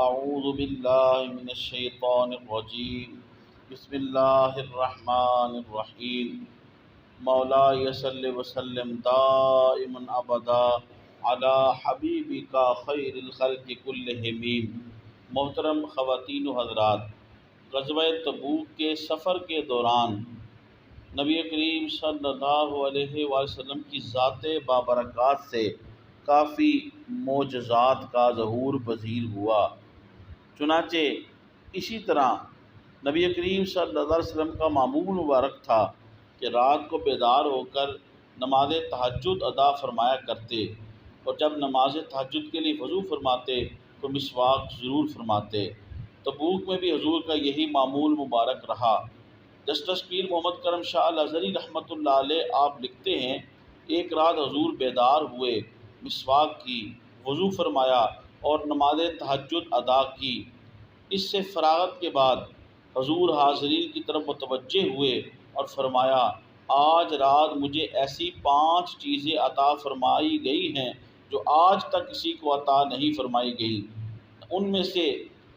اعوذ باللہ من الشیطان الرجیم بسم اللہ الرحمن الرحیم مولا صلی وسلم دائما ابدا علی حبیبک خیر الخلق کلہم۔ محترم خواتین و حضرات، غزوہ تبوک کے سفر کے دوران نبی کریم صلی اللہ علیہ وآلہ وسلم کی ذات بابرکات سے کافی معجزات کا ظہور پذیر ہوا۔ چنانچہ اسی طرح نبی کریم صلی اللہ علیہ وسلم کا معمول مبارک تھا کہ رات کو بیدار ہو کر نماز تہجد ادا فرمایا کرتے، اور جب نماز تہجد کے لیے وضو فرماتے تو مسواک ضرور فرماتے۔ تبوک میں بھی حضور کا یہی معمول مبارک رہا۔ جسٹس پیر محمد کرم شاہ الازہری رحمۃ اللہ علیہ آپ لکھتے ہیں، ایک رات حضور بیدار ہوئے، مسواک کی، وضو فرمایا اور نماز تہجد ادا کی۔ اس سے فراغت کے بعد حضور حاضرین کی طرف متوجہ ہوئے اور فرمایا، آج رات مجھے ایسی 5 چیزیں عطا فرمائی گئی ہیں جو آج تک کسی کو عطا نہیں فرمائی گئی۔ ان میں سے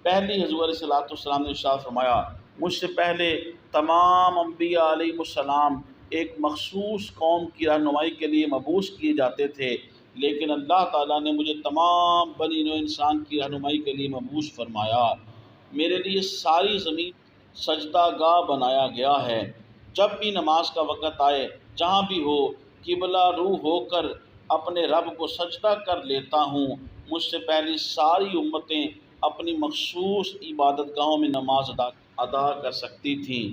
پہلی حضور علیہ السلام نے ارشاد فرمایا، مجھ سے پہلے تمام انبیاء علیہ السلام ایک مخصوص قوم کی رہنمائی کے لیے مبعوث کیے جاتے تھے، لیکن اللہ تعالیٰ نے مجھے تمام بنی نوع انسان کی رہنمائی کے لیے مبعوث فرمایا۔ میرے لیے ساری زمین سجدہ گاہ بنایا گیا ہے۔ جب بھی نماز کا وقت آئے، جہاں بھی ہو، قبلہ رو ہو کر اپنے رب کو سجدہ کر لیتا ہوں۔ مجھ سے پہلی ساری امتیں اپنی مخصوص عبادت گاہوں میں نماز ادا کر سکتی تھیں،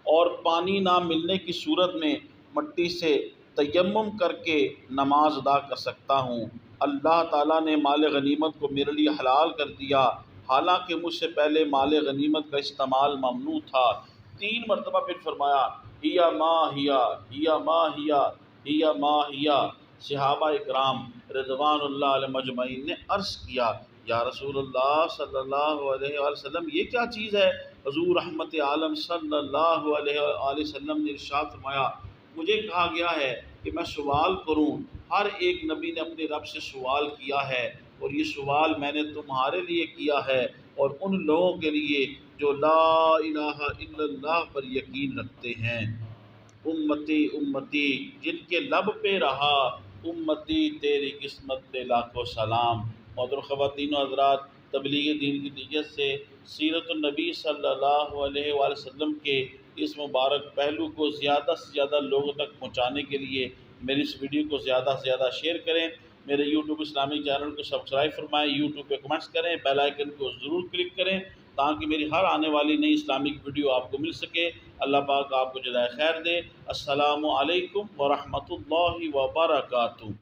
اور پانی نہ ملنے کی صورت میں مٹی سے تیمم کر کے نماز ادا کر سکتا ہوں۔ اللہ تعالیٰ نے مال غنیمت کو میرے لیے حلال کر دیا، حالانکہ مجھ سے پہلے مال غنیمت کا استعمال ممنوع تھا۔ 3 مرتبہ پھر فرمایا، ہیا ما ہیا، ہیا ما ہیا، ہیا ما ہیا۔ صحابہ اکرام رضوان اللہ علیہ مجمعین نے عرض کیا، یا رسول اللہ صلی اللہ علیہ وآلہ وسلم، یہ کیا چیز ہے؟ حضور رحمت عالم صلی اللہ علیہ وآلہ وسلم نے ارشاد فرمایا، مجھے کہا گیا ہے کہ میں سوال کروں۔ ہر ایک نبی نے اپنے رب سے سوال کیا ہے، اور یہ سوال میں نے تمہارے لیے کیا ہے اور ان لوگوں کے لیے جو لا الہ الا اللہ پر یقین رکھتے ہیں۔ امتی امتی، جن کے لب پہ رہا امتی تیری قسمت پہ لاکھوں سلام۔ محترم خواتین و حضرات، تبلیغ دین کی نیت سے سیرت النبی صلی اللہ علیہ وآلہ وسلم کے اس مبارک پہلو کو زیادہ سے زیادہ لوگوں تک پہنچانے کے لیے میری اس ویڈیو کو زیادہ سے زیادہ شیئر کریں۔ میرے یوٹیوب اسلامک چینل کو سبسکرائب فرمائیں، یوٹیوب پہ کمنٹس کریں، بیل آئیکن کو ضرور کلک کریں تاکہ میری ہر آنے والی نئی اسلامک ویڈیو آپ کو مل سکے۔ اللہ پاک آپ کو جزائے خیر دے۔ السلام علیکم ورحمۃ اللہ وبرکاتہ۔